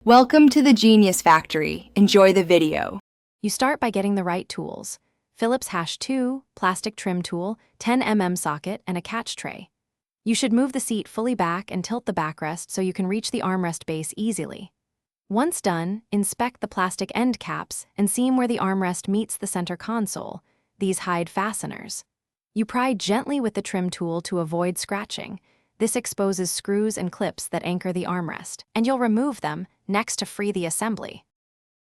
Welcome to the Genius Factory. Enjoy the video. You start by getting the right tools. Phillips #2, plastic trim tool, 10 mm socket, and a catch tray. You should move the seat fully back and tilt the backrest so you can reach the armrest base easily. Once done, inspect the plastic end caps and seam where the armrest meets the center console. These hide fasteners. You pry gently with the trim tool to avoid scratching. This exposes screws and clips that anchor the armrest, and you'll remove them next to free the assembly.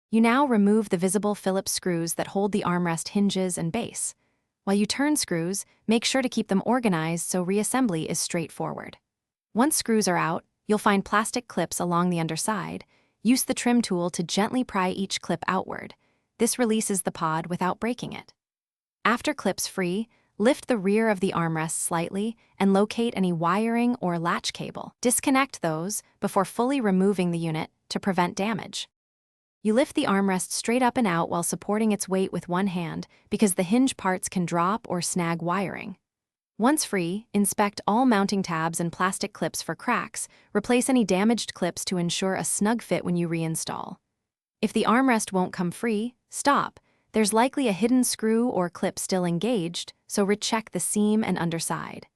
You now remove the visible Phillips screws that hold the armrest hinges and base. While you turn screws, make sure to keep them organized so reassembly is straightforward. Once screws are out, you'll find plastic clips along the underside. Use the trim tool to gently pry each clip outward. This releases the pod without breaking it. After clips free, lift the rear of the armrest slightly and locate any wiring or latch cable. Disconnect those before fully removing the unit to prevent damage. You lift the armrest straight up and out while supporting its weight with one hand because the hinge parts can drop or snag wiring. Once free, inspect all mounting tabs and plastic clips for cracks. Replace any damaged clips to ensure a snug fit when you reinstall. If the armrest won't come free, stop. There's likely a hidden screw or clip still engaged, so recheck the seam and underside.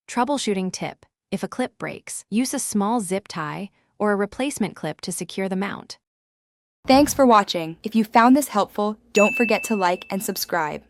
Troubleshooting tip: if a clip breaks, use a small zip tie or a replacement clip to secure the mount. Thanks for watching. If you found this helpful, don't forget to like and subscribe.